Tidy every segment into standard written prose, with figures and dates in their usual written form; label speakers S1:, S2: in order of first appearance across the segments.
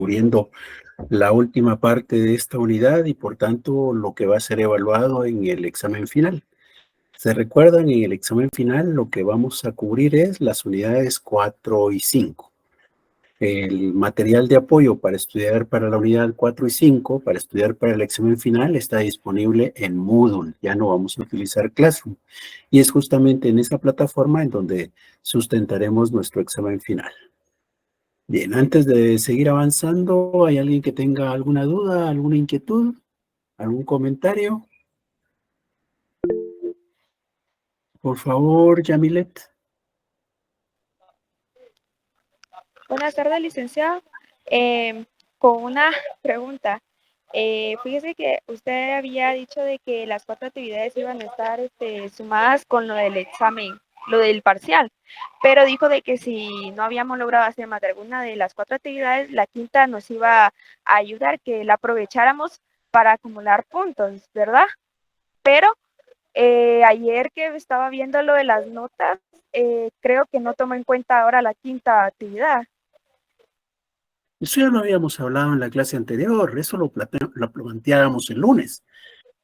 S1: cubriendo la última parte de esta unidad y por tanto lo que va a ser evaluado en el examen final. ¿Se recuerdan? En el examen final lo que vamos a cubrir es las unidades 4 y 5. El material de apoyo para estudiar para la unidad 4 y 5, para estudiar para el examen final, está disponible en Moodle. Ya no vamos a utilizar Classroom. Y es justamente en esa plataforma en donde sustentaremos nuestro examen final. Bien, antes de seguir avanzando, ¿hay alguien que tenga alguna duda, alguna inquietud, algún comentario? Por favor, Yamilet.
S2: Buenas tardes, licenciado. Con una pregunta. Fíjese que usted había dicho de que las 4 actividades iban a estar sumadas con lo del examen, lo del parcial, pero dijo de que si no habíamos logrado hacer más de alguna de las 4 actividades, la quinta nos iba a ayudar, que la aprovecháramos para acumular puntos, ¿verdad? Pero ayer que estaba viendo lo de las notas, creo que no tomó en cuenta ahora la quinta actividad.
S1: Eso ya lo habíamos hablado en la clase anterior, eso lo planteábamos el lunes.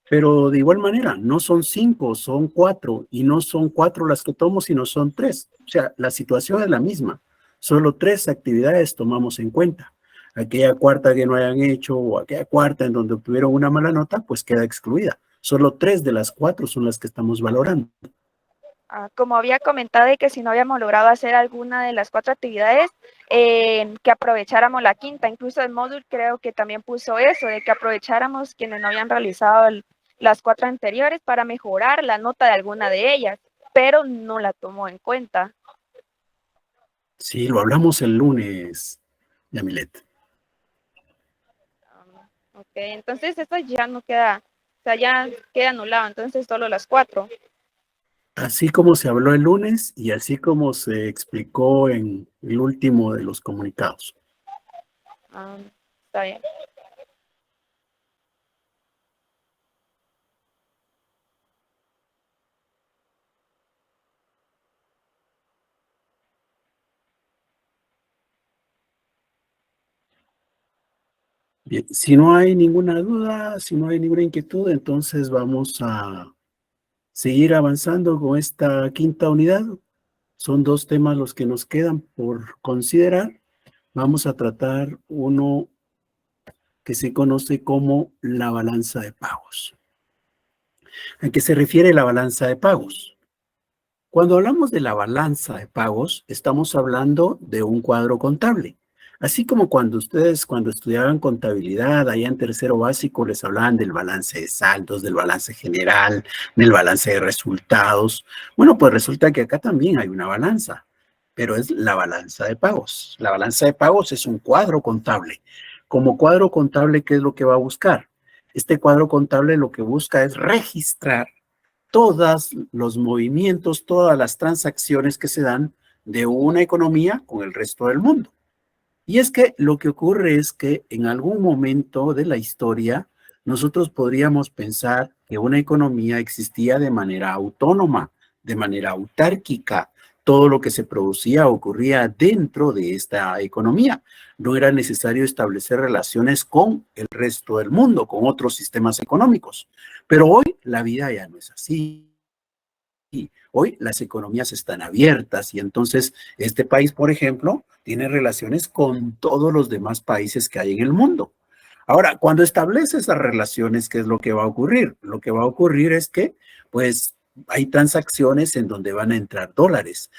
S1: Pero de igual manera, no son 5, son 4, y no son 4 las que tomo, sino son 3. O sea, la situación es la misma. Solo 3 actividades tomamos en cuenta. Aquella cuarta que no hayan hecho o aquella cuarta en donde obtuvieron una mala nota, pues queda excluida. Solo 3 de las 4 son las que estamos valorando.
S2: Como había comentado de que si no habíamos logrado hacer alguna de las 4 actividades, que aprovecháramos la quinta. Incluso el módulo creo que también puso eso, de que aprovecháramos quienes no habían realizado las 4 anteriores para mejorar la nota de alguna de ellas, pero no la tomó en cuenta.
S1: Sí, lo hablamos el lunes, Yamilet.
S2: Ok, entonces esto ya no queda, o sea, ya queda anulado, entonces solo las 4.
S1: Así como se habló el lunes y así como se explicó en el último de los comunicados.
S2: Está bien.
S1: Bien, si no hay ninguna duda, si no hay ninguna inquietud, entonces vamos a seguir avanzando con esta quinta unidad. Son 2 temas los que nos quedan por considerar. Vamos a tratar uno que se conoce como la balanza de pagos. ¿A qué se refiere la balanza de pagos? Cuando hablamos de la balanza de pagos, estamos hablando de un cuadro contable. Así como cuando estudiaban contabilidad, allá en tercero básico, les hablaban del balance de saldos, del balance general, del balance de resultados. Bueno, pues resulta que acá también hay una balanza, pero es la balanza de pagos. La balanza de pagos es un cuadro contable. Como cuadro contable, ¿qué es lo que va a buscar? Este cuadro contable lo que busca es registrar todos los movimientos, todas las transacciones que se dan de una economía con el resto del mundo. Y es que lo que ocurre es que en algún momento de la historia nosotros podríamos pensar que una economía existía de manera autónoma, de manera autárquica. Todo lo que se producía ocurría dentro de esta economía. No era necesario establecer relaciones con el resto del mundo, con otros sistemas económicos. Pero hoy la vida ya no es así. Hoy las economías están abiertas y entonces este país, por ejemplo, tiene relaciones con todos los demás países que hay en el mundo. Ahora, cuando establece esas relaciones, ¿qué es lo que va a ocurrir? Lo que va a ocurrir es que, pues, hay transacciones en donde van a entrar dólares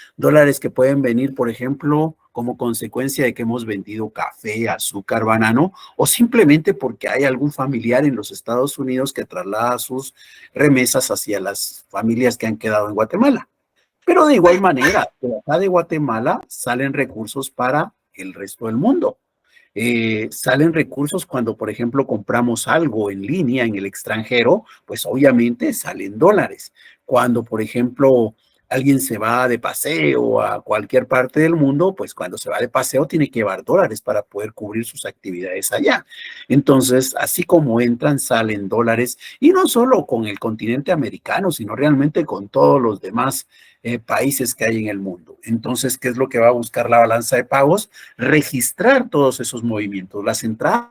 S1: que pueden venir, por ejemplo, como consecuencia de que hemos vendido café, azúcar, banano, o simplemente porque hay algún familiar en los Estados Unidos que traslada sus remesas hacia las familias que han quedado en Guatemala. Pero de igual manera, de acá de Guatemala salen recursos para el resto del mundo. Salen recursos cuando, por ejemplo, compramos algo en línea en el extranjero, pues obviamente salen dólares. Cuando, por ejemplo, alguien se va de paseo a cualquier parte del mundo, pues cuando se va de paseo tiene que llevar dólares para poder cubrir sus actividades allá. Entonces, así como entran, salen dólares, y no solo con el continente americano, sino realmente con todos los demás países que hay en el mundo. Entonces, ¿qué es lo que va a buscar la balanza de pagos? Registrar todos esos movimientos, las entradas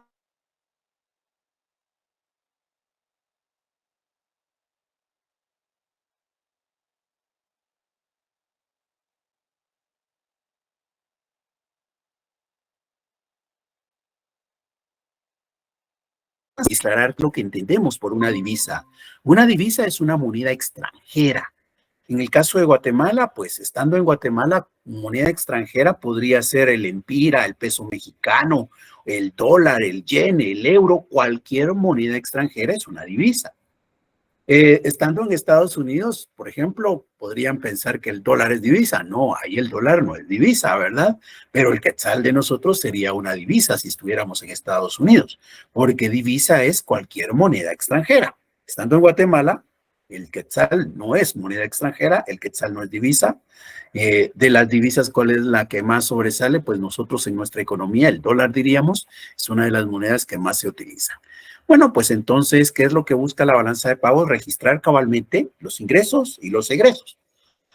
S1: y aclarar lo que entendemos por una divisa. Una divisa es una moneda extranjera. En el caso de Guatemala, pues estando en Guatemala, moneda extranjera podría ser el empira, el peso mexicano, el dólar, el yen, el euro, cualquier moneda extranjera es una divisa. Estando en Estados Unidos, por ejemplo, podrían pensar que el dólar es divisa. No, ahí el dólar no es divisa, ¿verdad? Pero el quetzal de nosotros sería una divisa si estuviéramos en Estados Unidos, porque divisa es cualquier moneda extranjera. Estando en Guatemala, el quetzal no es moneda extranjera, el quetzal no es divisa. De las divisas, ¿cuál es la que más sobresale? Pues nosotros en nuestra economía, el dólar diríamos, es una de las monedas que más se utiliza. Bueno, pues entonces, ¿qué es lo que busca la balanza de pagos? Registrar cabalmente los ingresos y los egresos.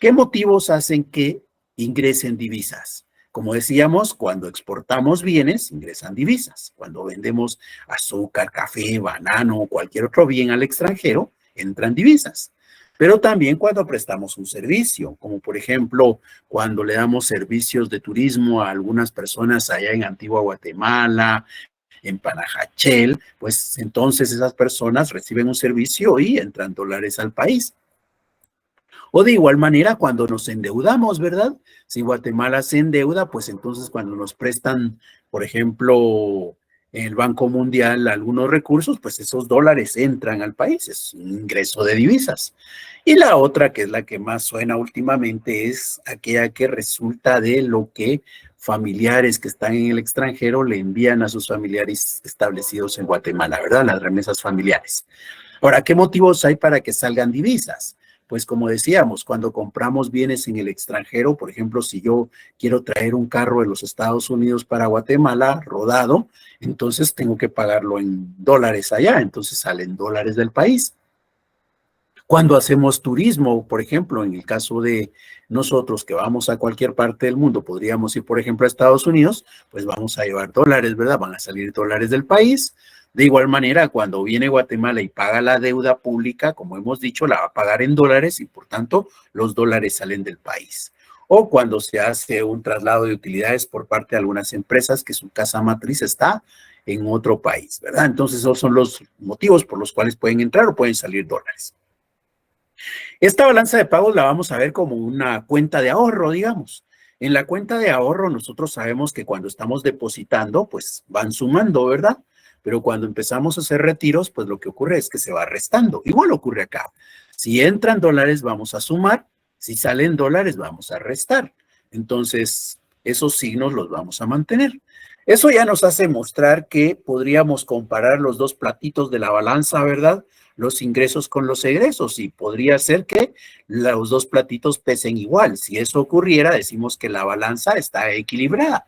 S1: ¿Qué motivos hacen que ingresen divisas? Como decíamos, cuando exportamos bienes, ingresan divisas. Cuando vendemos azúcar, café, banano o cualquier otro bien al extranjero, entran divisas. Pero también cuando prestamos un servicio, como por ejemplo, cuando le damos servicios de turismo a algunas personas allá en Antigua Guatemala, en Panajachel, pues entonces esas personas reciben un servicio y entran dólares al país. O de igual manera cuando nos endeudamos, ¿verdad? Si Guatemala se endeuda, pues entonces cuando nos prestan, por ejemplo, el Banco Mundial algunos recursos, pues esos dólares entran al país, es un ingreso de divisas. Y la otra, que es la que más suena últimamente, es aquella que resulta de lo que familiares que están en el extranjero le envían a sus familiares establecidos en Guatemala, ¿verdad? Las remesas familiares. Ahora, ¿qué motivos hay para que salgan divisas? Pues como decíamos, cuando compramos bienes en el extranjero, por ejemplo, si yo quiero traer un carro de los Estados Unidos para Guatemala rodado, entonces tengo que pagarlo en dólares allá, entonces salen dólares del país. Cuando hacemos turismo, por ejemplo, en el caso de nosotros que vamos a cualquier parte del mundo, podríamos ir, por ejemplo, a Estados Unidos, pues vamos a llevar dólares, ¿verdad? Van a salir dólares del país. De igual manera, cuando viene Guatemala y paga la deuda pública, como hemos dicho, la va a pagar en dólares y por tanto los dólares salen del país. O cuando se hace un traslado de utilidades por parte de algunas empresas que su casa matriz está en otro país, ¿verdad? Entonces esos son los motivos por los cuales pueden entrar o pueden salir dólares. Esta balanza de pagos la vamos a ver como una cuenta de ahorro, digamos. En la cuenta de ahorro nosotros sabemos que cuando estamos depositando, pues van sumando, ¿verdad? Pero cuando empezamos a hacer retiros, pues lo que ocurre es que se va restando. Igual ocurre acá. Si entran dólares, vamos a sumar. Si salen dólares, vamos a restar. Entonces, esos signos los vamos a mantener. Eso ya nos hace mostrar que podríamos comparar los dos platitos de la balanza, ¿verdad? Los ingresos con los egresos y podría ser que los dos platitos pesen igual. Si eso ocurriera, decimos que la balanza está equilibrada.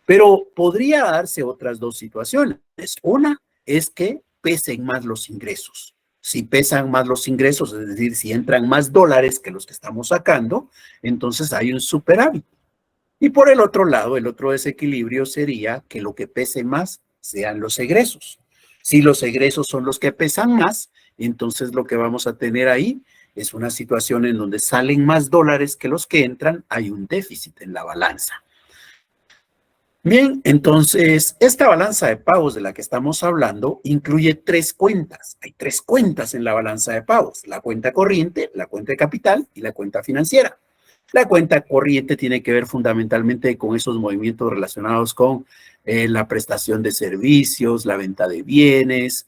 S1: Pero podría darse otras dos situaciones. Una es que pesen más los ingresos. Si pesan más los ingresos, es decir, si entran más dólares que los que estamos sacando, entonces hay un superávit. Y por el otro lado, el otro desequilibrio sería que lo que pese más sean los egresos. Si los egresos son los que pesan más, entonces lo que vamos a tener ahí es una situación en donde salen más dólares que los que entran, hay un déficit en la balanza. Bien, entonces esta balanza de pagos de la que estamos hablando incluye tres cuentas. Hay tres cuentas en la balanza de pagos: la cuenta corriente, la cuenta de capital y la cuenta financiera. La cuenta corriente tiene que ver fundamentalmente con esos movimientos relacionados con la prestación de servicios, la venta de bienes.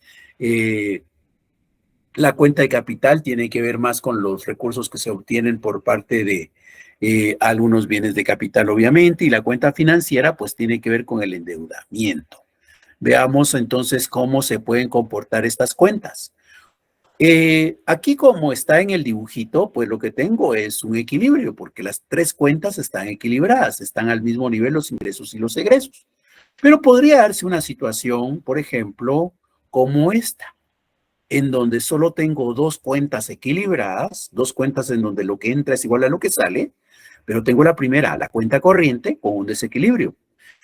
S1: La cuenta de capital tiene que ver más con los recursos que se obtienen por parte de algunos bienes de capital, obviamente, y la cuenta financiera pues tiene que ver con el endeudamiento. Veamos entonces cómo se pueden comportar estas cuentas. Aquí como está en el dibujito, pues lo que tengo es un equilibrio, porque las tres cuentas están equilibradas, están al mismo nivel los ingresos y los egresos. Pero podría darse una situación, por ejemplo, como esta, en donde solo tengo dos cuentas equilibradas, dos cuentas en donde lo que entra es igual a lo que sale, pero tengo la primera, la cuenta corriente, con un desequilibrio.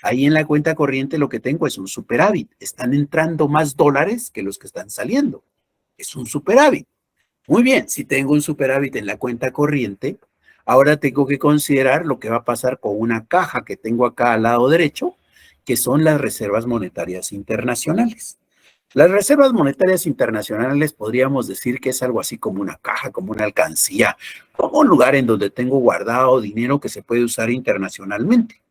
S1: Ahí en la cuenta corriente lo que tengo es un superávit. Están entrando más dólares que los que están saliendo. Es un superávit. Muy bien, si tengo un superávit en la cuenta corriente, ahora tengo que considerar lo que va a pasar con una caja que tengo acá al lado derecho, que son las reservas monetarias internacionales. Las reservas monetarias internacionales podríamos decir que es algo así como una caja, como una alcancía, como un lugar en donde tengo guardado dinero que se puede usar internacionalmente.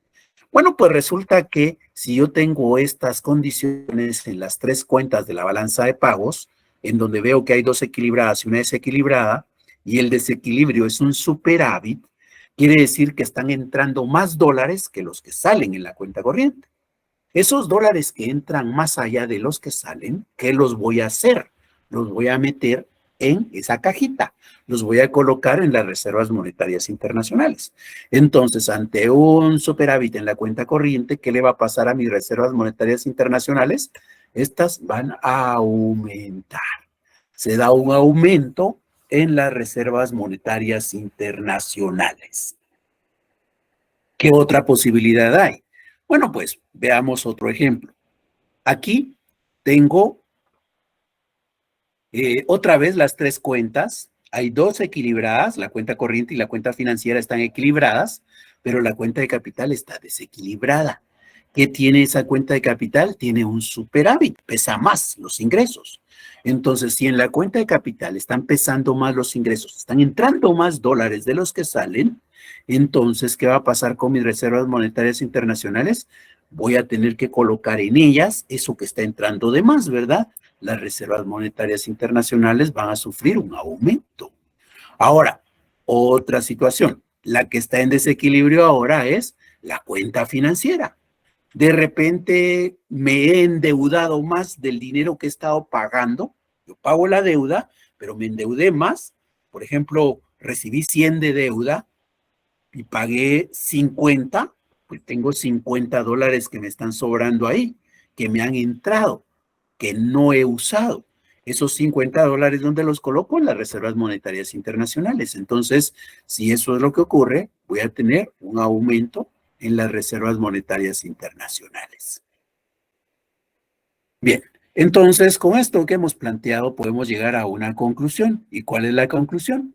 S1: Bueno, pues resulta que si yo tengo estas condiciones en las tres cuentas de la balanza de pagos, en donde veo que hay dos equilibradas y una desequilibrada, y el desequilibrio es un superávit, quiere decir que están entrando más dólares que los que salen en la cuenta corriente. Esos dólares que entran más allá de los que salen, ¿qué los voy a hacer? Los voy a meter en esa cajita, los voy a colocar en las reservas monetarias internacionales. Entonces, ante un superávit en la cuenta corriente, ¿qué le va a pasar a mis reservas monetarias internacionales? Estas van a aumentar. Se da un aumento en las reservas monetarias internacionales. ¿Qué otra posibilidad hay? Bueno, pues veamos otro ejemplo. Aquí tengo otra vez las tres cuentas. Hay dos equilibradas, la cuenta corriente y la cuenta financiera están equilibradas, pero la cuenta de capital está desequilibrada. ¿Qué tiene esa cuenta de capital? Tiene un superávit, pesa más los ingresos. Entonces, si en la cuenta de capital están pesando más los ingresos, están entrando más dólares de los que salen, entonces, ¿qué va a pasar con mis reservas monetarias internacionales? Voy a tener que colocar en ellas eso que está entrando de más, ¿verdad? Las reservas monetarias internacionales van a sufrir un aumento. Ahora, otra situación, la que está en desequilibrio ahora es la cuenta financiera. De repente me he endeudado más del dinero que he estado pagando. Yo pago la deuda, pero me endeudé más. Por ejemplo, recibí 100 de deuda y pagué 50, pues tengo 50 dólares que me están sobrando ahí, que me han entrado, que no he usado. Esos 50 dólares, ¿dónde los coloco? En las reservas monetarias internacionales. Entonces, si eso es lo que ocurre, voy a tener un aumento en las reservas monetarias internacionales. Bien, entonces con esto que hemos planteado podemos llegar a una conclusión. ¿Y cuál es la conclusión?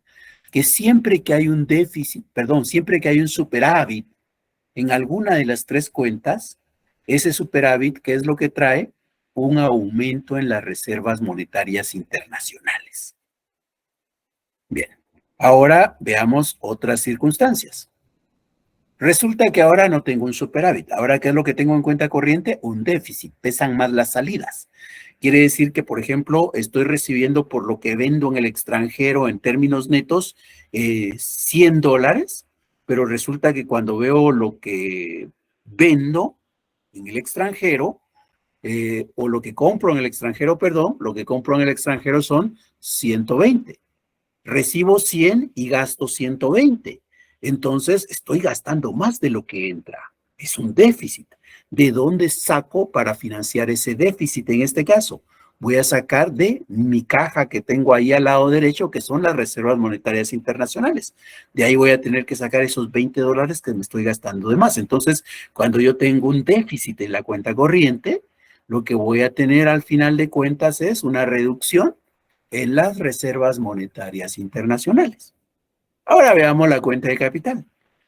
S1: Que siempre que hay un déficit, perdón, siempre que hay un superávit en alguna de las tres cuentas, ese superávit, ¿qué es lo que trae? Un aumento en las reservas monetarias internacionales. Bien, ahora veamos otras circunstancias. Resulta que ahora no tengo un superávit. Ahora, ¿qué es lo que tengo en cuenta corriente? Un déficit. Pesan más las salidas. Quiere decir que, por ejemplo, estoy recibiendo por lo que vendo en el extranjero en términos netos 100 dólares, pero resulta que cuando veo lo que vendo en el extranjero, o lo que compro en el extranjero, perdón, lo que compro en el extranjero son 120. Recibo 100 y gasto 120. Entonces, estoy gastando más de lo que entra. Es un déficit. ¿De dónde saco para financiar ese déficit en este caso? Voy a sacar de mi caja que tengo ahí al lado derecho, que son las reservas monetarias internacionales. De ahí voy a tener que sacar esos 20 dólares que me estoy gastando de más. Entonces, cuando yo tengo un déficit en la cuenta corriente, lo que voy a tener al final de cuentas es una reducción en las reservas monetarias internacionales. Ahora veamos la cuenta de capital.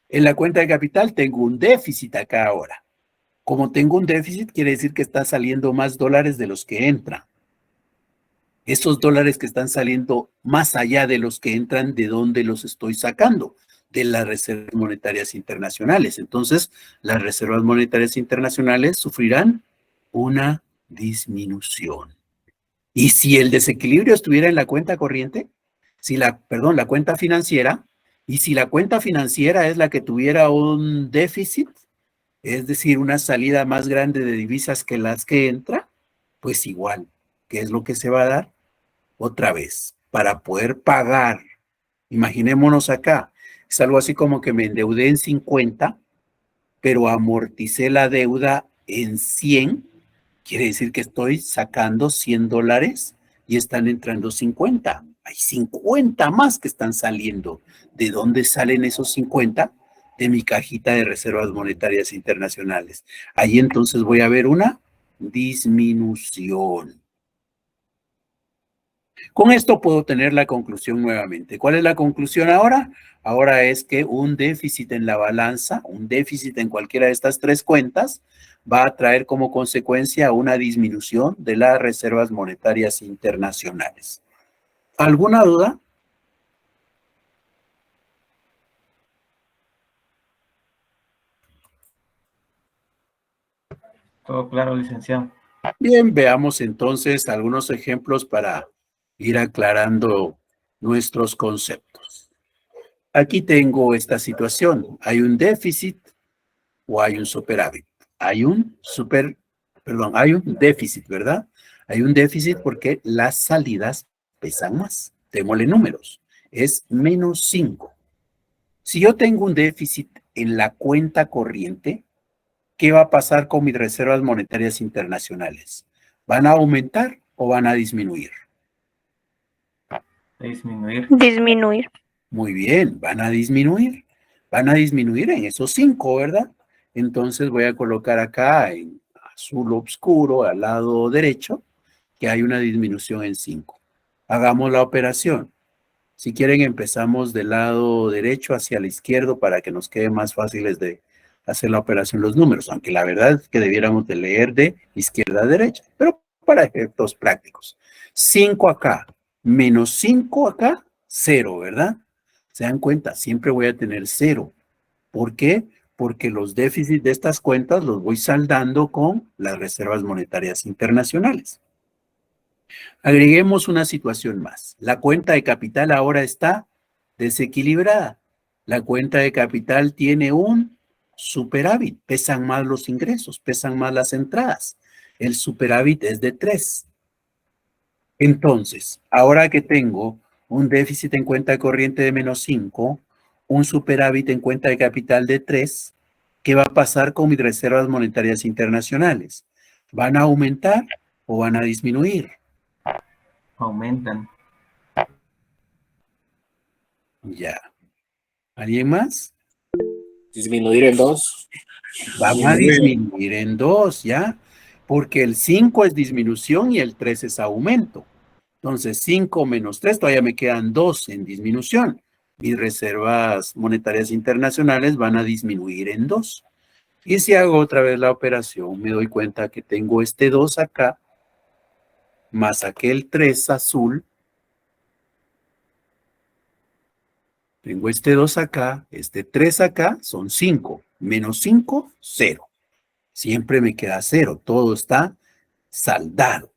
S1: En la cuenta de capital tengo un déficit acá ahora. Como tengo un déficit, quiere decir que está saliendo más dólares de los que entran. Esos dólares que están saliendo más allá de los que entran, ¿de dónde los estoy sacando? De las reservas monetarias internacionales. Entonces, las reservas monetarias internacionales sufrirán una disminución. Y si el desequilibrio estuviera en la cuenta corriente, perdón, la cuenta financiera, y si la cuenta financiera es la que tuviera un déficit, es decir, una salida más grande de divisas que las que entra, pues igual, ¿qué es lo que se va a dar? Otra vez, para poder pagar. Imaginémonos acá, es algo así como que me endeudé en 50, pero amorticé la deuda en 100, quiere decir que estoy sacando $100 y están entrando 50. Hay 50 más que están saliendo. ¿De dónde salen esos 50? De mi cajita de reservas monetarias internacionales. Ahí entonces voy a ver una disminución. Con esto puedo tener la conclusión nuevamente. ¿Cuál es la conclusión ahora? Ahora es que un déficit en la balanza, un déficit en cualquiera de estas tres cuentas, va a traer como consecuencia una disminución de las reservas monetarias internacionales. ¿Alguna duda?
S3: Todo claro, licenciado.
S1: Bien, veamos entonces algunos ejemplos para ir aclarando nuestros conceptos. Aquí tengo esta situación. Hay un déficit o hay un superávit. Hay un déficit, ¿verdad? Hay un déficit porque las salidas pesan más. Démosle números. Es -5. Si yo tengo un déficit en la cuenta corriente, ¿qué va a pasar con mis reservas monetarias internacionales? ¿Van a aumentar o van a disminuir?
S3: Disminuir.
S2: Disminuir.
S1: Muy bien, van a disminuir. Van a disminuir en esos 5, ¿verdad? Entonces voy a colocar acá en azul oscuro al lado derecho que hay una disminución en 5. Hagamos la operación. Si quieren empezamos del lado derecho hacia el izquierdo para que nos quede más fáciles de hacer la operación los números, aunque la verdad es que debiéramos de leer de izquierda a derecha, pero para efectos prácticos. 5 acá, menos 5 acá, 0, ¿verdad? Se dan cuenta, siempre voy a tener 0. ¿Por qué? Porque los déficits de estas cuentas los voy saldando con las reservas monetarias internacionales. Agreguemos una situación más. La cuenta de capital ahora está desequilibrada. La cuenta de capital tiene un superávit. Pesan más los ingresos, pesan más las entradas. El superávit es de 3. Entonces, ahora que tengo un déficit en cuenta corriente de -5, un superávit en cuenta de capital de 3, ¿qué va a pasar con mis reservas monetarias internacionales? ¿Van a aumentar o van a disminuir?
S3: Aumentan.
S1: Ya. ¿Alguien más?
S4: Disminuir en 2.
S1: Van a disminuir en 2, ¿ya? Porque el 5 es disminución y el 3 es aumento. Entonces, 5 menos 3, todavía me quedan 2 en disminución. Mis reservas monetarias internacionales van a disminuir en 2. Y si hago otra vez la operación, me doy cuenta que tengo este 2 acá, más aquel 3 azul. Tengo este 2 acá, este 3 acá, son 5. Menos 5, 0. Siempre me queda 0, todo está saldado.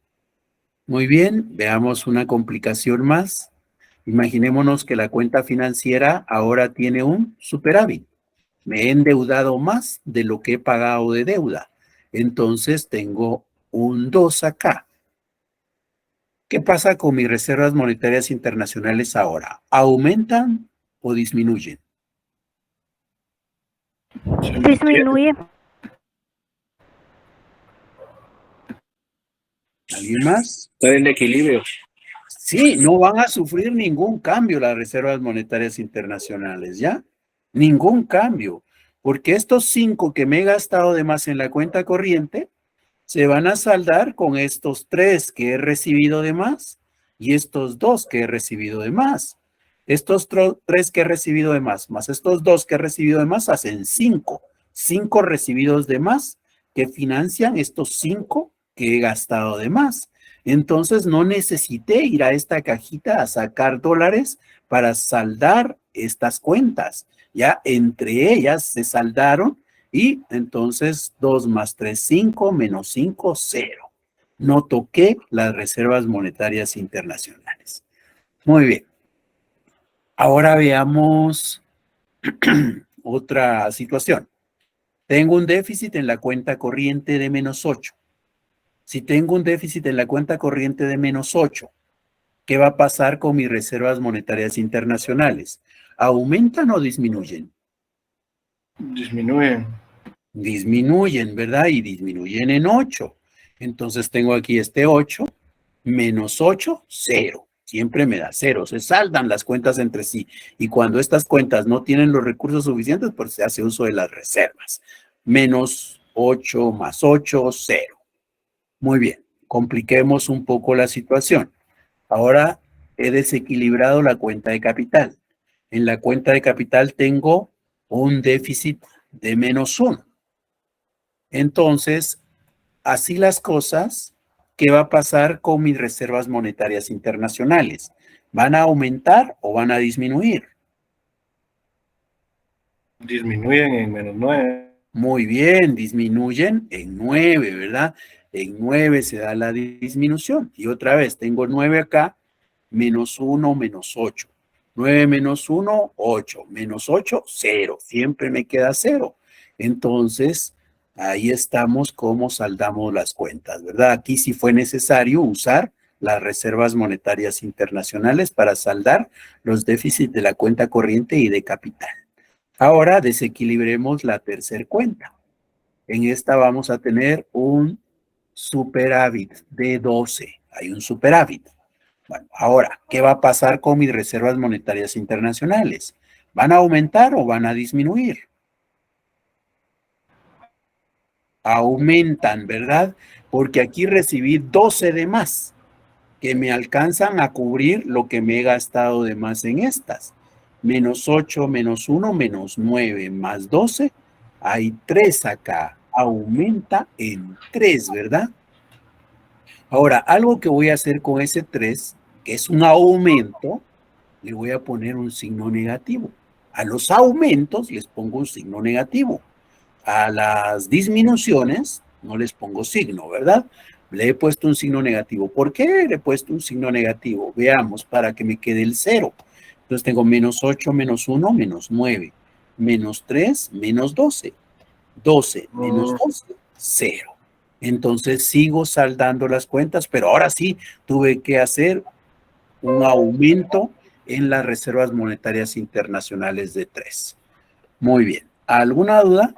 S1: Muy bien, veamos una complicación más. Imaginémonos que la cuenta financiera ahora tiene un superávit. Me he endeudado más de lo que he pagado de deuda. Entonces tengo un 2 acá. ¿Qué pasa con mis reservas monetarias internacionales ahora? ¿Aumentan o disminuyen?
S2: Disminuye.
S1: ¿Alguien más?
S4: Está en equilibrio.
S1: Sí, no van a sufrir ningún cambio las reservas monetarias internacionales, ¿ya? Ningún cambio, porque estos 5 que me he gastado de más en la cuenta corriente se van a saldar con estos 3 que he recibido de más y estos 2 que he recibido de más. Estos 3 que he recibido de más estos 2 que he recibido de más hacen 5. 5 recibidos de más que financian estos 5 que he gastado de más. Entonces no necesité ir a esta cajita a sacar dólares para saldar estas cuentas. Ya entre ellas se saldaron y entonces 2 más 3, 5, menos 5, 0. No toqué las reservas monetarias internacionales. Muy bien. Ahora veamos otra situación. Tengo un déficit en la cuenta corriente de -8. Si tengo un déficit en la cuenta corriente de -8, ¿qué va a pasar con mis reservas monetarias internacionales? ¿Aumentan o disminuyen?
S5: Disminuyen.
S1: Disminuyen, ¿verdad? Y disminuyen en 8. Entonces tengo aquí este 8, menos 8, 0. Siempre me da 0. Se saldan las cuentas entre sí. Y cuando estas cuentas no tienen los recursos suficientes, pues se hace uso de las reservas. Menos 8 más 8, 0. Muy bien. Compliquemos un poco la situación. Ahora he desequilibrado la cuenta de capital. En la cuenta de capital tengo un déficit de menos 1. Entonces, así las cosas, ¿qué va a pasar con mis reservas monetarias internacionales? ¿Van a aumentar o van a disminuir?
S5: Disminuyen en menos 9.
S1: Muy bien, disminuyen en 9, ¿verdad? En 9 se da la disminución. Y otra vez, tengo 9 acá, menos 1, menos 8. 9 menos 1, 8. Menos 8, 0. Siempre me queda 0. Entonces, ahí estamos como saldamos las cuentas, ¿verdad? Aquí sí fue necesario usar las reservas monetarias internacionales para saldar los déficits de la cuenta corriente y de capital. Ahora desequilibremos la tercera cuenta. En esta vamos a tener un superávit de 12. Hay un superávit. Bueno, ahora, ¿qué va a pasar con mis reservas monetarias internacionales? ¿Van a aumentar o van a disminuir? Aumentan, ¿verdad? Porque aquí recibí 12 de más, que me alcanzan a cubrir lo que me he gastado de más en estas. Menos 8, menos 1, menos 9, más 12. Hay 3 acá. Aumenta en 3, ¿verdad? Ahora, algo que voy a hacer con ese 3, que es un aumento, le voy a poner un signo negativo. A los aumentos les pongo un signo negativo. A las disminuciones no les pongo signo, ¿verdad? Le he puesto un signo negativo. ¿Por qué le he puesto un signo negativo? Veamos, para que me quede el 0. Entonces tengo menos 8, menos 1, menos 9. Menos 3, menos 12. 12 menos 12, 0. Entonces sigo saldando las cuentas, pero ahora sí tuve que hacer un aumento en las reservas monetarias internacionales de 3. Muy bien. ¿Alguna duda?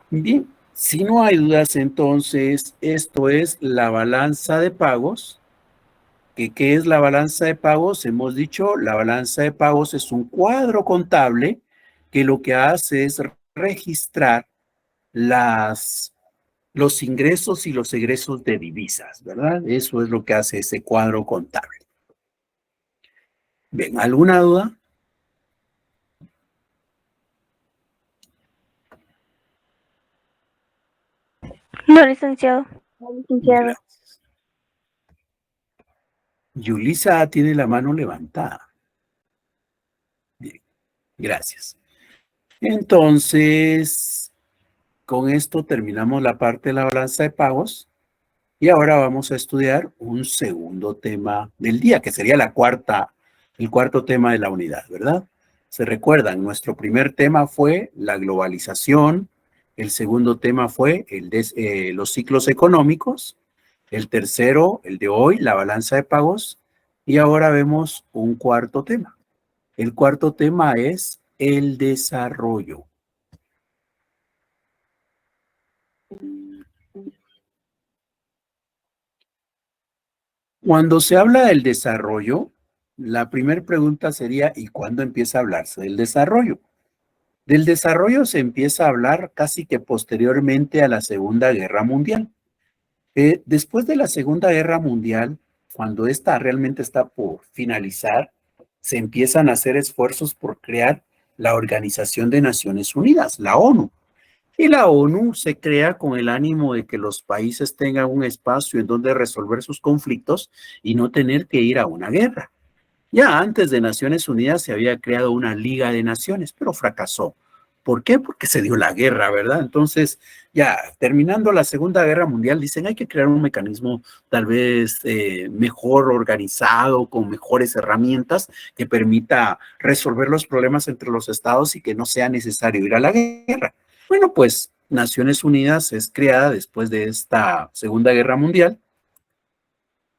S1: Bien, si no hay dudas, entonces esto es la balanza de pagos. ¿Qué es la balanza de pagos? Hemos dicho, la balanza de pagos es un cuadro contable que lo que hace es registrar los ingresos y los egresos de divisas, ¿verdad? Eso es lo que hace ese cuadro contable. Bien, ¿alguna duda?
S6: No, licenciado.
S1: Gracias. Yulisa tiene la mano levantada. Bien, gracias. Entonces, con esto terminamos la parte de la balanza de pagos y ahora vamos a estudiar un segundo tema del día, que sería el cuarto tema de la unidad, ¿verdad? Se recuerdan, nuestro primer tema fue la globalización, el segundo tema fue los ciclos económicos, el tercero, el de hoy, la balanza de pagos, y ahora vemos un cuarto tema. El cuarto tema es el desarrollo. Cuando se habla del desarrollo, la primera pregunta sería, ¿y cuándo empieza a hablarse del desarrollo? Del desarrollo se empieza a hablar casi que posteriormente a la Segunda Guerra Mundial. Después de la Segunda Guerra Mundial, cuando esta realmente está por finalizar, se empiezan a hacer esfuerzos por crear la Organización de Naciones Unidas, la ONU. Y la ONU se crea con el ánimo de que los países tengan un espacio en donde resolver sus conflictos y no tener que ir a una guerra. Ya antes de Naciones Unidas se había creado una Liga de Naciones, pero fracasó. ¿Por qué? Porque se dio la guerra, ¿verdad? Entonces, ya terminando la Segunda Guerra Mundial, dicen hay que crear un mecanismo tal vez mejor organizado, con mejores herramientas que permita resolver los problemas entre los estados y que no sea necesario ir a la guerra. Bueno, pues Naciones Unidas es creada después de esta Segunda Guerra Mundial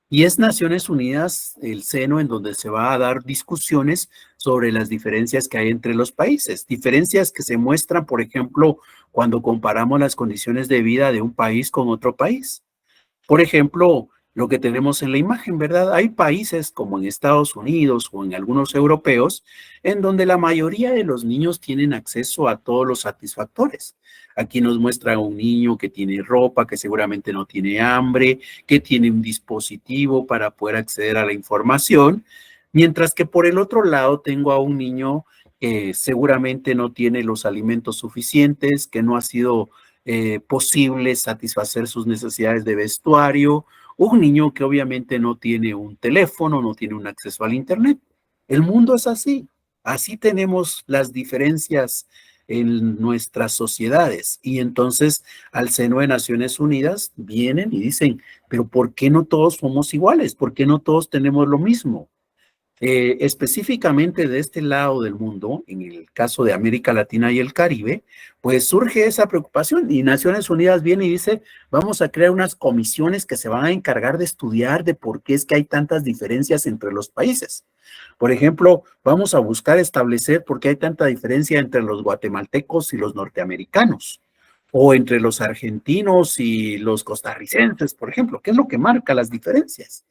S1: y es Naciones Unidas el seno en donde se va a dar discusiones sobre las diferencias que hay entre los países, diferencias que se muestran, por ejemplo, cuando comparamos las condiciones de vida de un país con otro país. Por ejemplo, lo que tenemos en la imagen, ¿verdad? Hay países como en Estados Unidos o en algunos europeos en donde la mayoría de los niños tienen acceso a todos los satisfactores. Aquí nos muestra un niño que tiene ropa, que seguramente no tiene hambre, que tiene un dispositivo para poder acceder a la información, mientras que por el otro lado tengo a un niño que seguramente no tiene los alimentos suficientes, que no ha sido posible satisfacer sus necesidades de vestuario, un niño que obviamente no tiene un teléfono, no tiene un acceso al internet. El mundo es así. Así tenemos las diferencias en nuestras sociedades. Y entonces, al seno de Naciones Unidas, vienen y dicen, pero ¿por qué no todos somos iguales? ¿Por qué no todos tenemos lo mismo? Específicamente de este lado del mundo, en el caso de América Latina y el Caribe, pues surge esa preocupación y Naciones Unidas viene y dice, vamos a crear unas comisiones que se van a encargar de estudiar de por qué es que hay tantas diferencias entre los países. Por ejemplo, vamos a buscar establecer por qué hay tanta diferencia entre los guatemaltecos y los norteamericanos, o entre los argentinos y los costarricenses, por ejemplo, ¿qué es lo que marca las diferencias?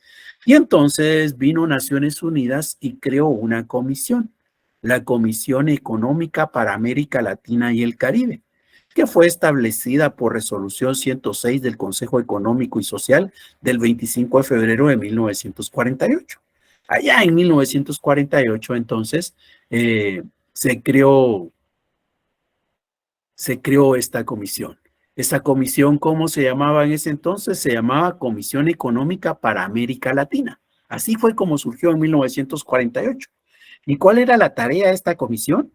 S1: Y entonces vino Naciones Unidas y creó una comisión, la Comisión Económica para América Latina y el Caribe, que fue establecida por resolución 106 del Consejo Económico y Social del 25 de febrero de 1948. Allá en 1948, entonces, se creó esta comisión. Esa comisión, ¿cómo se llamaba en ese entonces? Se llamaba Comisión Económica para América Latina. Así fue como surgió en 1948. ¿Y cuál era la tarea de esta comisión?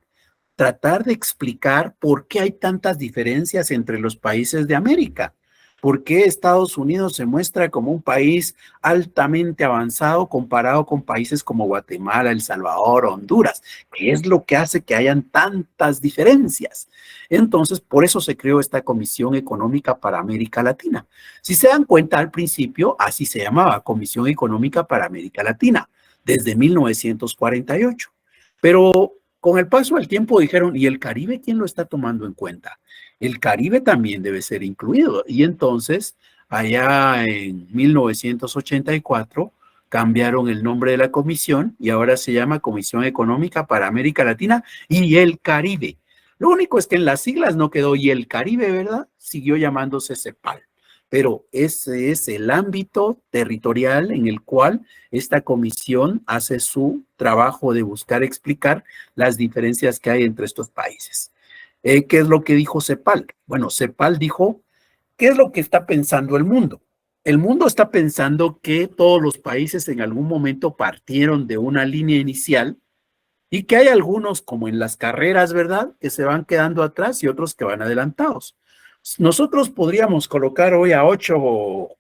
S1: Tratar de explicar por qué hay tantas diferencias entre los países de América. ¿Por qué Estados Unidos se muestra como un país altamente avanzado comparado con países como Guatemala, El Salvador, Honduras? ¿Qué es lo que hace que hayan tantas diferencias? Entonces, por eso se creó esta Comisión Económica para América Latina. Si se dan cuenta, al principio, así se llamaba, Comisión Económica para América Latina, desde 1948. Pero con el paso del tiempo dijeron, ¿y el Caribe quién lo está tomando en cuenta? El Caribe también debe ser incluido. Y entonces, allá en 1984, cambiaron el nombre de la comisión y ahora se llama Comisión Económica para América Latina y el Caribe. Lo único es que en las siglas no quedó y el Caribe, ¿verdad? Siguió llamándose CEPAL. Pero ese es el ámbito territorial en el cual esta comisión hace su trabajo de buscar explicar las diferencias que hay entre estos países. ¿Qué es lo que dijo CEPAL? Bueno, CEPAL dijo, ¿qué es lo que está pensando el mundo? El mundo está pensando que todos los países en algún momento partieron de una línea inicial y que hay algunos, como en las carreras, ¿verdad?, que se van quedando atrás y otros que van adelantados. Nosotros podríamos colocar hoy a 8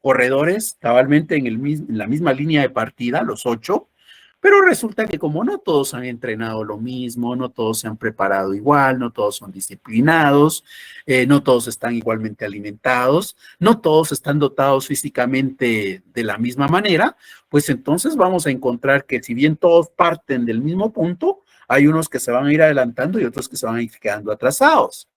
S1: corredores cabalmente en la misma línea de partida, los 8, pero resulta que como no todos han entrenado lo mismo, no todos se han preparado igual, no todos son disciplinados, no todos están igualmente alimentados, no todos están dotados físicamente de la misma manera, pues entonces vamos a encontrar que si bien todos parten del mismo punto, hay unos que se van a ir adelantando y otros que se van a ir quedando atrasados.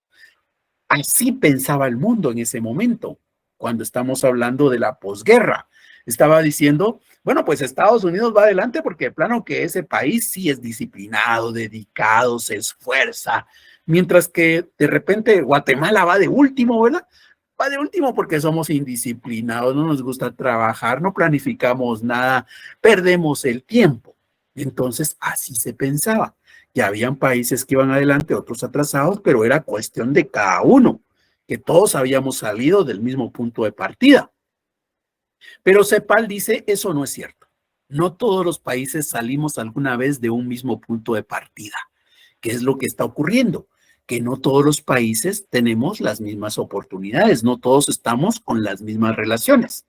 S1: Así pensaba el mundo en ese momento, cuando estamos hablando de la posguerra. Estaba diciendo, bueno, pues Estados Unidos va adelante porque de plano que ese país sí es disciplinado, dedicado, se esfuerza, mientras que de repente Guatemala va de último, ¿verdad? Va de último porque somos indisciplinados, no nos gusta trabajar, no planificamos nada, perdemos el tiempo. Entonces, así se pensaba. Ya habían países que iban adelante, otros atrasados, pero era cuestión de cada uno, que todos habíamos salido del mismo punto de partida. Pero CEPAL dice, eso no es cierto. No todos los países salimos alguna vez de un mismo punto de partida. ¿Qué es lo que está ocurriendo? Que no todos los países tenemos las mismas oportunidades, no todos estamos con las mismas relaciones.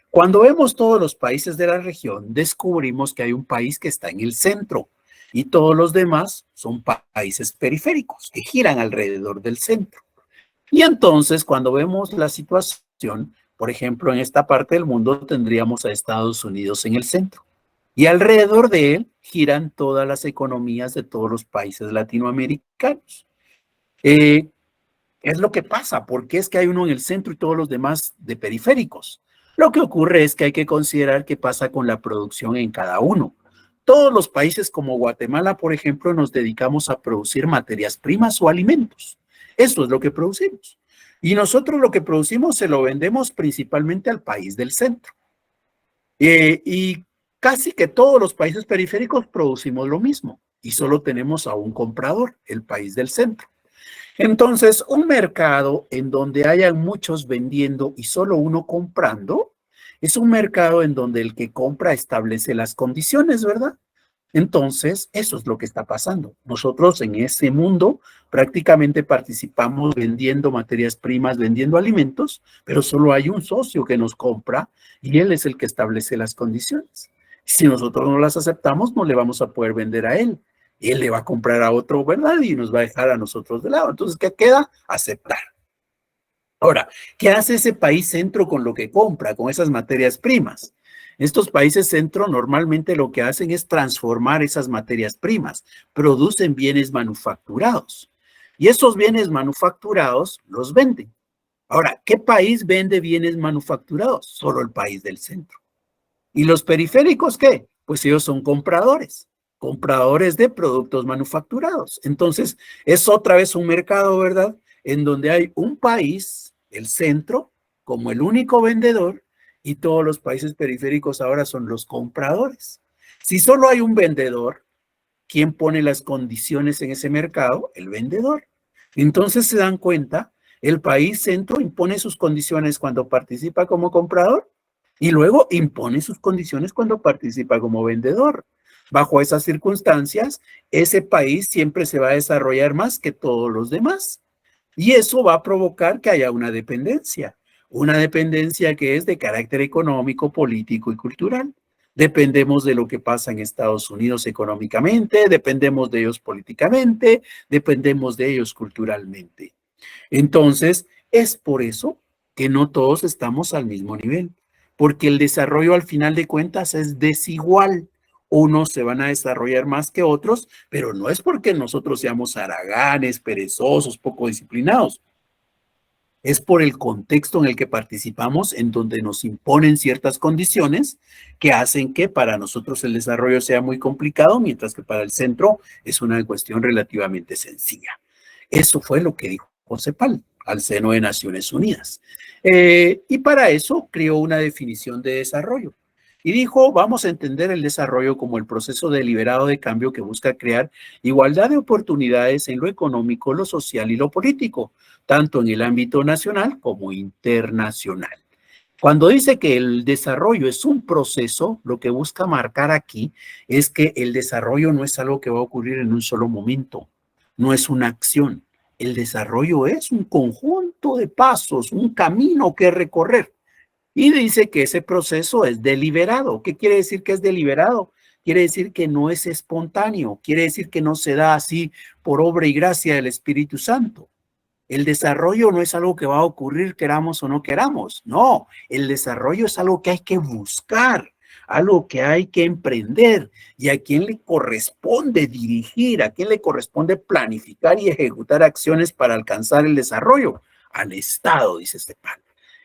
S1: Cuando vemos todos los países de la región, descubrimos que hay un país que está en el centro y todos los demás son países periféricos que giran alrededor del centro. Y entonces, cuando vemos la situación, por ejemplo, en esta parte del mundo tendríamos a Estados Unidos en el centro. Y alrededor de él giran todas las economías de todos los países latinoamericanos. Es lo que pasa, porque es que hay uno en el centro y todos los demás de periféricos. Lo que ocurre es que hay que considerar qué pasa con la producción en cada uno. Todos los países como Guatemala, por ejemplo, nos dedicamos a producir materias primas o alimentos. Eso es lo que producimos. Y nosotros lo que producimos se lo vendemos principalmente al país del centro. Y casi que todos los países periféricos producimos lo mismo y solo tenemos a un comprador, el país del centro. Entonces, un mercado en donde hayan muchos vendiendo y solo uno comprando, es un mercado en donde el que compra establece las condiciones, ¿verdad? Entonces, eso es lo que está pasando. Nosotros en ese mundo prácticamente participamos vendiendo materias primas, vendiendo alimentos, pero solo hay un socio que nos compra y él es el que establece las condiciones. Si nosotros no las aceptamos, no le vamos a poder vender a él. Él le va a comprar a otro, ¿verdad? Y nos va a dejar a nosotros de lado. Entonces, ¿qué queda? Aceptar. Ahora, ¿qué hace ese país centro con lo que compra, con esas materias primas? Estos países centro normalmente lo que hacen es transformar esas materias primas, producen bienes manufacturados y esos bienes manufacturados los venden. Ahora, ¿qué país vende bienes manufacturados? Solo el país del centro. ¿Y los periféricos qué? Pues ellos son compradores de productos manufacturados. Entonces, es otra vez un mercado, ¿verdad? En donde hay un país, el centro, como el único vendedor, y todos los países periféricos ahora son los compradores. Si solo hay un vendedor, ¿quién pone las condiciones en ese mercado? El vendedor. Entonces se dan cuenta, el país centro impone sus condiciones cuando participa como comprador y luego impone sus condiciones cuando participa como vendedor. Bajo esas circunstancias, ese país siempre se va a desarrollar más que todos los demás. Y eso va a provocar que haya una dependencia que es de carácter económico, político y cultural. Dependemos de lo que pasa en Estados Unidos económicamente, dependemos de ellos políticamente, dependemos de ellos culturalmente. Entonces, es por eso que no todos estamos al mismo nivel, porque el desarrollo al final de cuentas es desigual. Unos se van a desarrollar más que otros, pero no es porque nosotros seamos haraganes, perezosos, poco disciplinados. Es por el contexto en el que participamos, en donde nos imponen ciertas condiciones que hacen que para nosotros el desarrollo sea muy complicado, mientras que para el centro es una cuestión relativamente sencilla. Eso fue lo que dijo CEPAL al seno de Naciones Unidas. Y para eso creó una definición de desarrollo. Y dijo, vamos a entender el desarrollo como el proceso deliberado de cambio que busca crear igualdad de oportunidades en lo económico, lo social y lo político, tanto en el ámbito nacional como internacional. Cuando dice que el desarrollo es un proceso, lo que busca marcar aquí es que el desarrollo no es algo que va a ocurrir en un solo momento, no es una acción. El desarrollo es un conjunto de pasos, un camino que recorrer. Y dice que ese proceso es deliberado. ¿Qué quiere decir que es deliberado? Quiere decir que no es espontáneo, quiere decir que no se da así por obra y gracia del Espíritu Santo. El desarrollo no es algo que va a ocurrir queramos o no queramos. No, el desarrollo es algo que hay que buscar, algo que hay que emprender y a quien le corresponde dirigir, a quien le corresponde planificar y ejecutar acciones para alcanzar el desarrollo. Al Estado, dice CEPAL.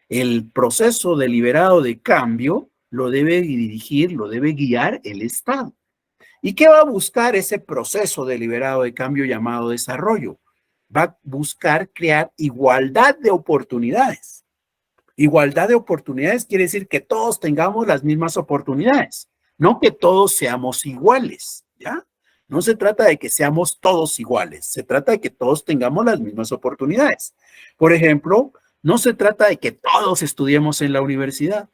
S1: El proceso deliberado de cambio lo debe dirigir, lo debe guiar el Estado. ¿Y qué va a buscar ese proceso deliberado de cambio llamado desarrollo? Va a buscar crear igualdad de oportunidades. Igualdad de oportunidades quiere decir que todos tengamos las mismas oportunidades, no que todos seamos iguales, ¿ya? No se trata de que seamos todos iguales, se trata de que todos tengamos las mismas oportunidades. Por ejemplo, no se trata de que todos estudiemos en la universidad,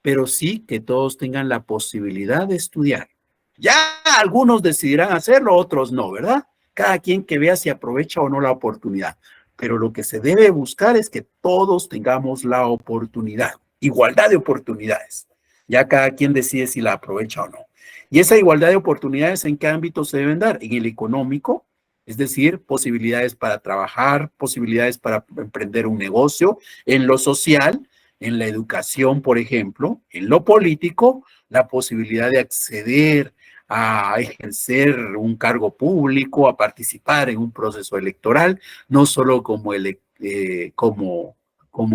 S1: pero sí que todos tengan la posibilidad de estudiar. Ya algunos decidirán hacerlo, otros no, ¿verdad? Cada quien que vea si aprovecha o no la oportunidad. Pero lo que se debe buscar es que todos tengamos la oportunidad, igualdad de oportunidades. Ya cada quien decide si la aprovecha o no. Y esa igualdad de oportunidades, ¿en qué ámbito se deben dar? En el económico, Es decir, posibilidades para trabajar, posibilidades para emprender un negocio, en lo social, en la educación, por ejemplo, en lo político, la posibilidad de acceder a ejercer un cargo público, a participar en un proceso electoral, no solo como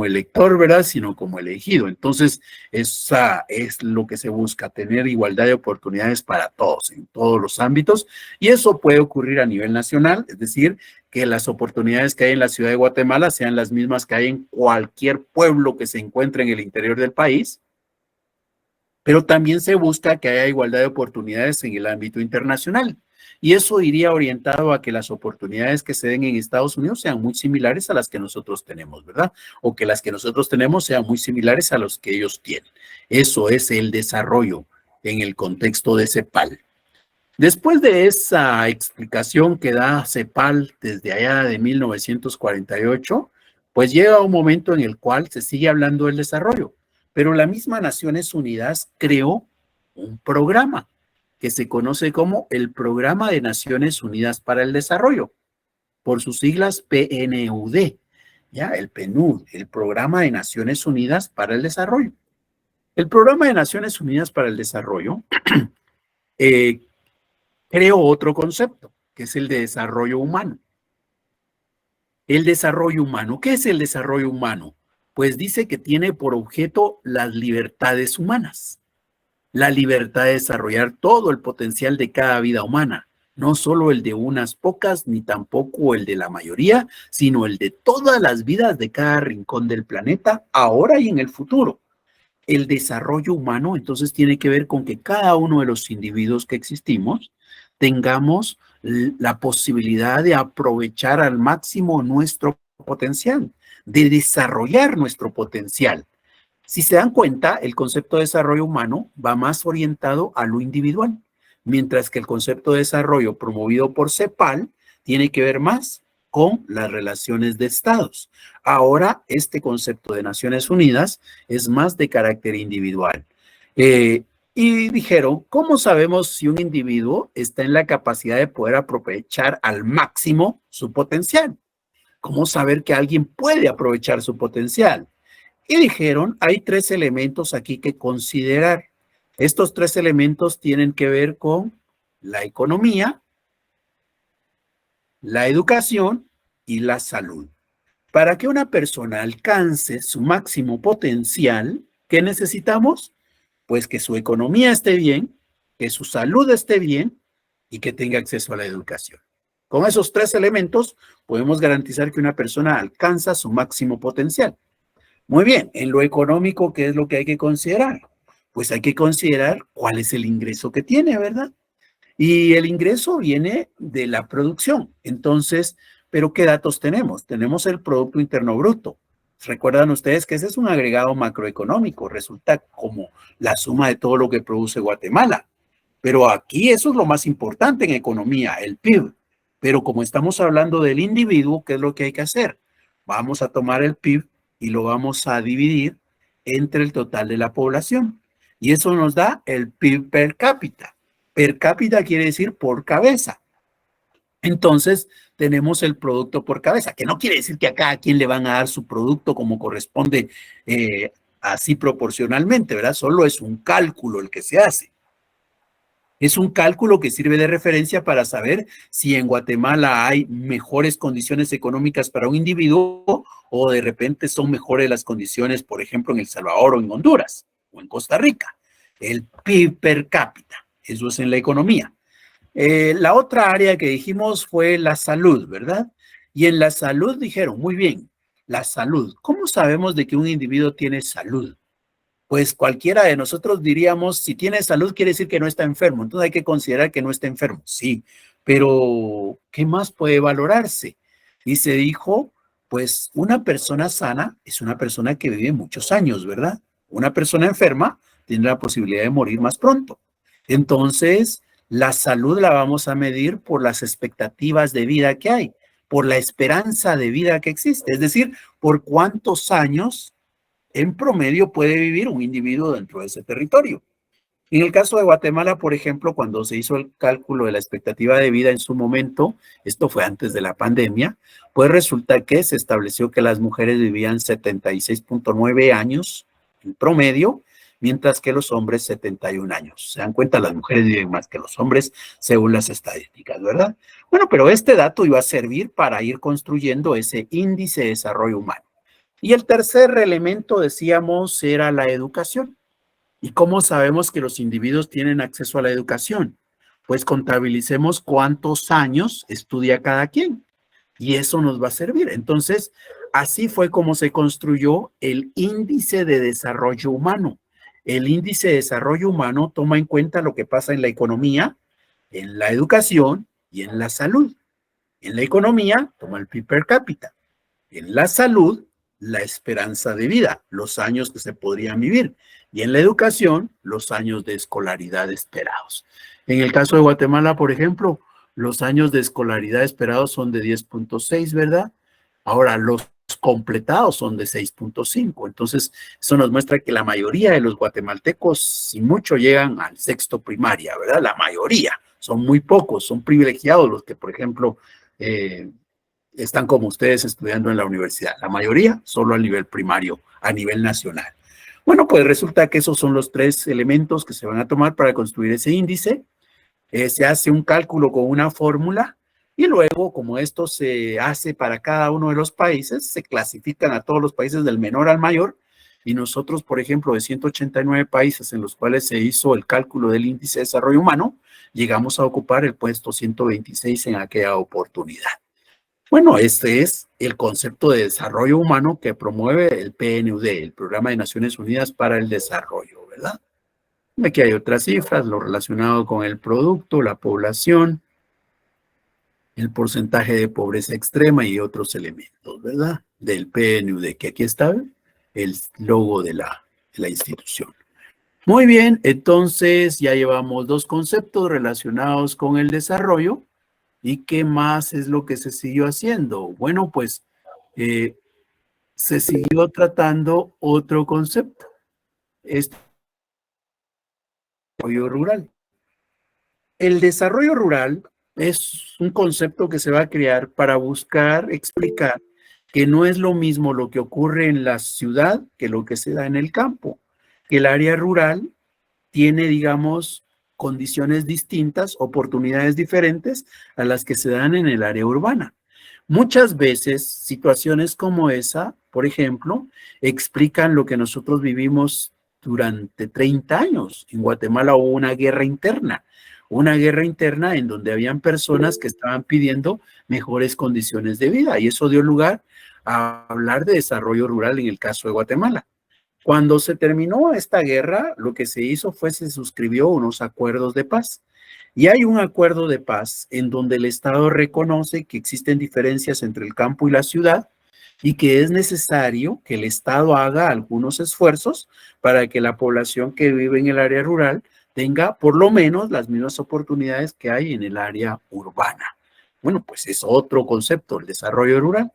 S1: elector, ¿verdad? Sino como elegido. Entonces, esa es lo que se busca, tener igualdad de oportunidades para todos, en todos los ámbitos, y eso puede ocurrir a nivel nacional, es decir, que las oportunidades que hay en la ciudad de Guatemala sean las mismas que hay en cualquier pueblo que se encuentre en el interior del país, pero también se busca que haya igualdad de oportunidades en el ámbito internacional. Y eso iría orientado a que las oportunidades que se den en Estados Unidos sean muy similares a las que nosotros tenemos, ¿verdad? O que las que nosotros tenemos sean muy similares a los que ellos tienen. Eso es el desarrollo en el contexto de CEPAL. Después de esa explicación que da CEPAL desde allá de 1948, pues llega un momento en el cual se sigue hablando del desarrollo, pero la misma Naciones Unidas creó un programa que se conoce como el Programa de Naciones Unidas para el Desarrollo, por sus siglas PNUD, ya, el PNUD, el Programa de Naciones Unidas para el Desarrollo. El Programa de Naciones Unidas para el Desarrollo creó otro concepto, que es el de desarrollo humano. El desarrollo humano, ¿qué es el desarrollo humano? Pues dice que tiene por objeto las libertades humanas. La libertad de desarrollar todo el potencial de cada vida humana, no solo el de unas pocas, ni tampoco el de la mayoría, sino el de todas las vidas de cada rincón del planeta, ahora y en el futuro. El desarrollo humano, entonces, tiene que ver con que cada uno de los individuos que existimos tengamos la posibilidad de aprovechar al máximo nuestro potencial, de desarrollar nuestro potencial. Si se dan cuenta, el concepto de desarrollo humano va más orientado a lo individual, mientras que el concepto de desarrollo promovido por CEPAL tiene que ver más con las relaciones de estados. Ahora, este concepto de Naciones Unidas es más de carácter individual. Y dijeron, ¿cómo sabemos si un individuo está en la capacidad de poder aprovechar al máximo su potencial? ¿Cómo saber que alguien puede aprovechar su potencial? Y dijeron, hay 3 elementos aquí que considerar. Estos 3 elementos tienen que ver con la economía, la educación y la salud. Para que una persona alcance su máximo potencial, ¿qué necesitamos? Pues que su economía esté bien, que su salud esté bien y que tenga acceso a la educación. Con esos 3 elementos podemos garantizar que una persona alcanza su máximo potencial. Muy bien, en lo económico, ¿qué es lo que hay que considerar? Pues hay que considerar cuál es el ingreso que tiene, ¿verdad? Y el ingreso viene de la producción. Entonces, ¿pero qué datos tenemos? Tenemos el Producto Interno Bruto. Recuerdan ustedes que ese es un agregado macroeconómico, resulta como la suma de todo lo que produce Guatemala. Pero aquí eso es lo más importante en economía, el PIB. Pero como estamos hablando del individuo, ¿qué es lo que hay que hacer? Vamos a tomar el PIB y lo vamos a dividir entre el total de la población. Y eso nos da el PIB per cápita. Per cápita quiere decir por cabeza. Entonces, tenemos el producto por cabeza, que no quiere decir que a cada quien le van a dar su producto como corresponde así proporcionalmente, ¿verdad? Solo es un cálculo el que se hace. Es un cálculo que sirve de referencia para saber si en Guatemala hay mejores condiciones económicas para un individuo o de repente son mejores las condiciones, por ejemplo, en El Salvador o en Honduras o en Costa Rica. El PIB per cápita, eso es en la economía. La otra área que dijimos fue la salud, ¿verdad? Y en la salud dijeron, muy bien, la salud. ¿Cómo sabemos de que un individuo tiene salud? Pues cualquiera de nosotros diríamos, si tiene salud quiere decir que no está enfermo, entonces hay que considerar que no está enfermo. Sí, pero ¿qué más puede valorarse? Y se dijo, pues una persona sana es una persona que vive muchos años, ¿verdad? Una persona enferma tiene la posibilidad de morir más pronto. Entonces, la salud la vamos a medir por las expectativas de vida que hay, por la esperanza de vida que existe, es decir, por cuántos años en promedio puede vivir un individuo dentro de ese territorio. En el caso de Guatemala, por ejemplo, cuando se hizo el cálculo de la expectativa de vida en su momento, esto fue antes de la pandemia, pues resulta que se estableció que las mujeres vivían 76.9 años en promedio, mientras que los hombres 71 años. Se dan cuenta, las mujeres viven más que los hombres según las estadísticas, ¿verdad? Bueno, pero este dato iba a servir para ir construyendo ese índice de desarrollo humano. Y el tercer elemento, decíamos, era la educación. ¿Y cómo sabemos que los individuos tienen acceso a la educación? Pues contabilicemos cuántos años estudia cada quien. Y eso nos va a servir. Entonces, así fue como se construyó el índice de desarrollo humano. El índice de desarrollo humano toma en cuenta lo que pasa en la economía, en la educación y en la salud. En la economía, toma el PIB per cápita. En la salud, la esperanza de vida, los años que se podrían vivir. Y en la educación, los años de escolaridad esperados. En el caso de Guatemala, por ejemplo, los años de escolaridad esperados son de 10.6, ¿verdad? Ahora, los completados son de 6.5. Entonces, eso nos muestra que la mayoría de los guatemaltecos, si mucho, llegan al sexto primaria, ¿verdad? La mayoría. Son muy pocos, son privilegiados los que, por ejemplo, están como ustedes estudiando en la universidad. La mayoría solo a nivel primario, a nivel nacional. Bueno, pues resulta que esos son los tres elementos que se van a tomar para construir ese índice. Se hace un cálculo con una fórmula y luego, como esto se hace para cada uno de los países, se clasifican a todos los países del menor al mayor. Y nosotros, por ejemplo, de 189 países en los cuales se hizo el cálculo del índice de desarrollo humano, llegamos a ocupar el puesto 126 en aquella oportunidad. Bueno, este es el concepto de desarrollo humano que promueve el PNUD, el Programa de Naciones Unidas para el Desarrollo, ¿verdad? Aquí hay otras cifras, lo relacionado con el producto, la población, el porcentaje de pobreza extrema y otros elementos, ¿verdad? Del PNUD, que aquí está el logo de la institución. Muy bien, entonces ya llevamos dos conceptos relacionados con el desarrollo. ¿Y qué más es lo que se siguió haciendo? Bueno, pues se siguió tratando otro concepto, este desarrollo rural. El desarrollo rural es un concepto que se va a crear para buscar explicar que no es lo mismo lo que ocurre en la ciudad que lo que se da en el campo. Que el área rural tiene, digamos, condiciones distintas, oportunidades diferentes a las que se dan en el área urbana. Muchas veces, situaciones como esa, por ejemplo, explican lo que nosotros vivimos durante 30 años. En Guatemala hubo una guerra interna en donde habían personas que estaban pidiendo mejores condiciones de vida, y eso dio lugar a hablar de desarrollo rural en el caso de Guatemala. Cuando se terminó esta guerra, lo que se hizo fue se suscribió unos acuerdos de paz. Y hay un acuerdo de paz en donde el Estado reconoce que existen diferencias entre el campo y la ciudad y que es necesario que el Estado haga algunos esfuerzos para que la población que vive en el área rural tenga por lo menos las mismas oportunidades que hay en el área urbana. Bueno, pues es otro concepto, el desarrollo rural.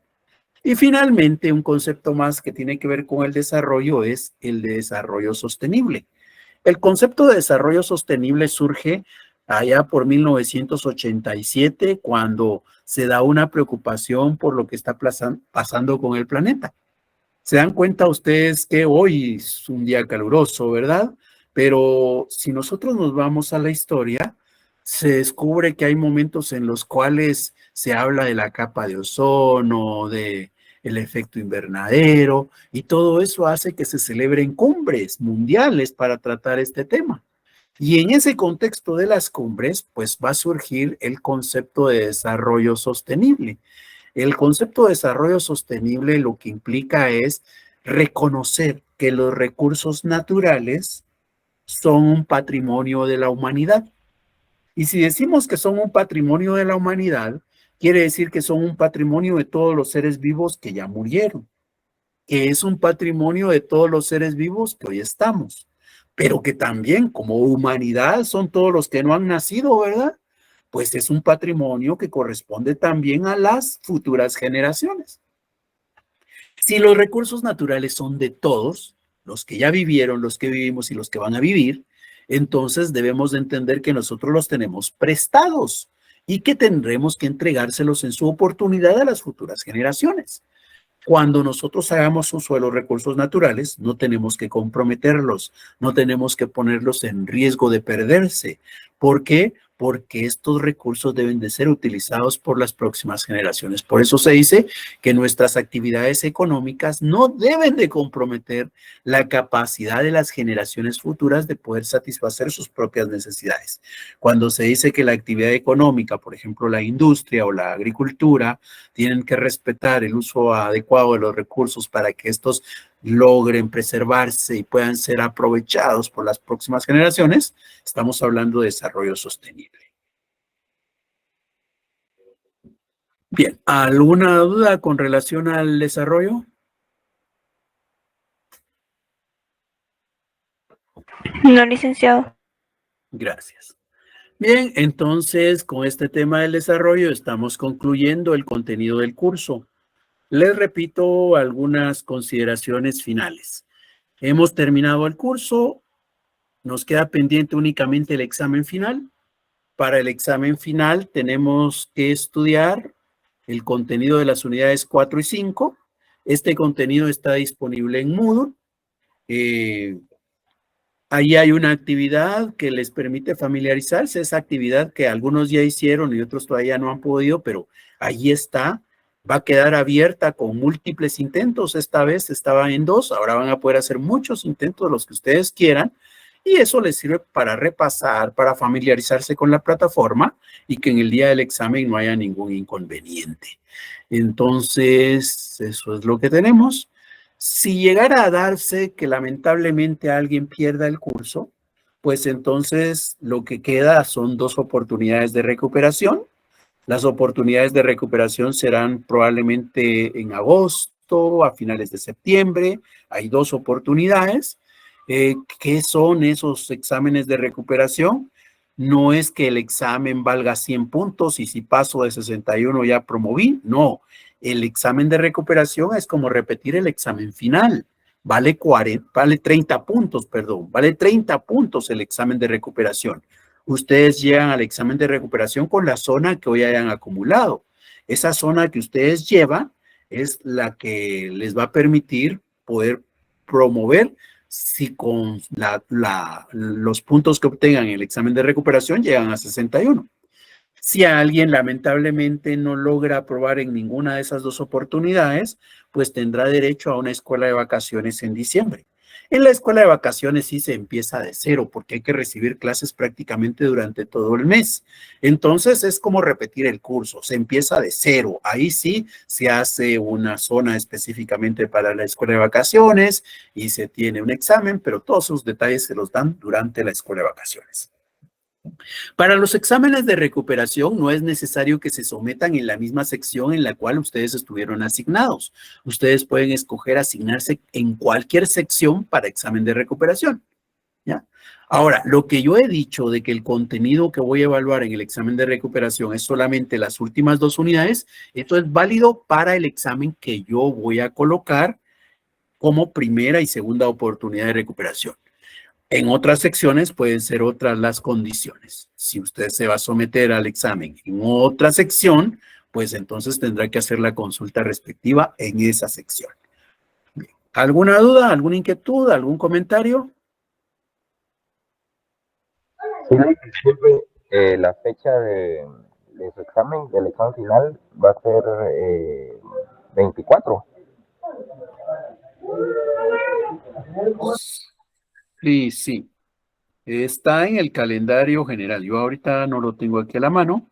S1: Y finalmente, un concepto más que tiene que ver con el desarrollo es el de desarrollo sostenible. El concepto de desarrollo sostenible surge allá por 1987, cuando se da una preocupación por lo que está pasando con el planeta. Se dan cuenta ustedes que hoy es un día caluroso, ¿verdad? Pero si nosotros nos vamos a la historia, se descubre que hay momentos en los cuales se habla de la capa de ozono, de el efecto invernadero, y todo eso hace que se celebren cumbres mundiales para tratar este tema. Y en ese contexto de las cumbres, pues va a surgir el concepto de desarrollo sostenible. El concepto de desarrollo sostenible lo que implica es reconocer que los recursos naturales son un patrimonio de la humanidad. Y si decimos que son un patrimonio de la humanidad, quiere decir que son un patrimonio de todos los seres vivos que ya murieron, que es un patrimonio de todos los seres vivos que hoy estamos, pero que también como humanidad son todos los que no han nacido, ¿verdad? Pues es un patrimonio que corresponde también a las futuras generaciones. Si los recursos naturales son de todos, los que ya vivieron, los que vivimos y los que van a vivir, Entonces debemos de entender que nosotros los tenemos prestados y que tendremos que entregárselos en su oportunidad a las futuras generaciones. Cuando nosotros hagamos uso de los recursos naturales, no tenemos que comprometerlos, no tenemos que ponerlos en riesgo de perderse. ¿Por qué? Porque estos recursos deben de ser utilizados por las próximas generaciones. Por eso se dice que nuestras actividades económicas no deben de comprometer la capacidad de las generaciones futuras de poder satisfacer sus propias necesidades. Cuando se dice que la actividad económica, por ejemplo, la industria o la agricultura, tienen que respetar el uso adecuado de los recursos para que estos logren preservarse y puedan ser aprovechados por las próximas generaciones, estamos hablando de desarrollo sostenible. Bien, ¿alguna duda con relación al desarrollo?
S6: No, licenciado.
S1: Gracias. Bien, entonces con este tema del desarrollo estamos concluyendo el contenido del curso. Les repito algunas consideraciones finales. Hemos terminado el curso, nos queda pendiente únicamente el examen final. Para el examen final tenemos que estudiar el contenido de las unidades 4 y 5. Este contenido está disponible en Moodle. Ahí hay una actividad que les permite familiarizarse, esa actividad que algunos ya hicieron y otros todavía no han podido, pero ahí está. Va a quedar abierta con múltiples intentos. Esta vez estaba en 2, ahora van a poder hacer muchos intentos, los que ustedes quieran, y eso les sirve para repasar, para familiarizarse con la plataforma y que en el día del examen no haya ningún inconveniente. Entonces, eso es lo que tenemos. Si llegara a darse que lamentablemente alguien pierda el curso, pues entonces lo que queda son 2 oportunidades de recuperación. Las oportunidades de recuperación serán probablemente en agosto, a finales de septiembre. Hay 2 oportunidades. ¿Qué son esos exámenes de recuperación? No es que el examen valga 100 puntos y si paso de 61 ya promoví. No, el examen de recuperación es como repetir el examen final. Vale 30 puntos, perdón. Vale 30 puntos el examen de recuperación. Ustedes llegan al examen de recuperación con la zona que hoy hayan acumulado. Esa zona que ustedes llevan es la que les va a permitir poder promover si con los puntos que obtengan en el examen de recuperación llegan a 61. Si alguien lamentablemente no logra aprobar en ninguna de esas 2 oportunidades, pues tendrá derecho a una escuela de vacaciones en diciembre. En la escuela de vacaciones sí se empieza de 0 porque hay que recibir clases prácticamente durante todo el mes. Entonces es como repetir el curso, se empieza de 0. Ahí sí se hace una zona específicamente para la escuela de vacaciones y se tiene un examen, pero todos sus detalles se los dan durante la escuela de vacaciones. Para los exámenes de recuperación no es necesario que se sometan en la misma sección en la cual ustedes estuvieron asignados. Ustedes pueden escoger asignarse en cualquier sección para examen de recuperación. ¿Ya? Ahora, lo que yo he dicho de que el contenido que voy a evaluar en el examen de recuperación es solamente las últimas 2 unidades, esto es válido para el examen que yo voy a colocar como primera y segunda oportunidad de recuperación. En otras secciones pueden ser otras las condiciones. Si usted se va a someter al examen en otra sección, pues entonces tendrá que hacer la consulta respectiva en esa sección. Bien. ¿Alguna duda, alguna inquietud, algún comentario?
S7: Sí, disculpe, la fecha de su examen, del examen final, va a ser 24.
S1: Sí, sí. Está en el calendario general. Yo ahorita no lo tengo aquí a la mano,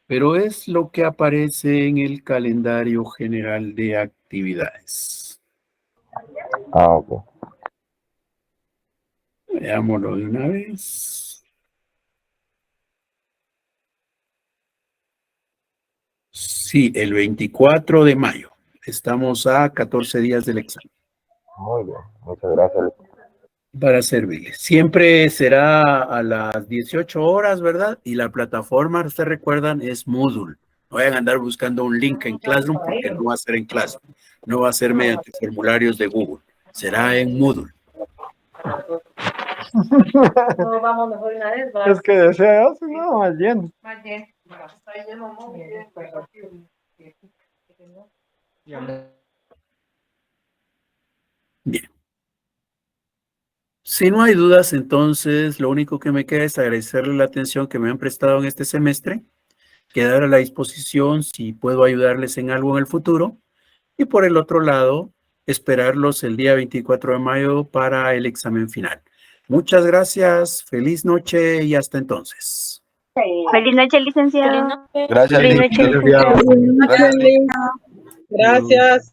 S1: pero es lo que aparece en el calendario general de actividades.
S7: Ah, ok.
S1: Veámoslo de una vez. Sí, el 24 de mayo. Estamos a 14 días del examen.
S7: Muy bien, muchas gracias.
S1: Para servirles. Siempre será a las 18 horas, ¿verdad? Y la plataforma, ustedes recuerdan, es Moodle. No vayan a andar buscando un link en Classroom porque no va a ser en Classroom. No va a ser mediante formularios de Google. Será en Moodle.
S8: No, vamos mejor una vez.
S9: Es que desea eso, no, más bien.
S8: Más bien. Está lleno, muy bien.
S1: Bien. Si no hay dudas, entonces lo único que me queda es agradecerles la atención que me han prestado en este semestre, quedar a la disposición si puedo ayudarles en algo en el futuro, y por el otro lado, esperarlos el día 24 de mayo para el examen final. Muchas gracias, feliz noche y hasta entonces.
S6: Feliz noche, licenciado.
S10: Gracias,
S6: Feliz noche,
S10: licenciado.
S6: licenciado.
S8: Gracias.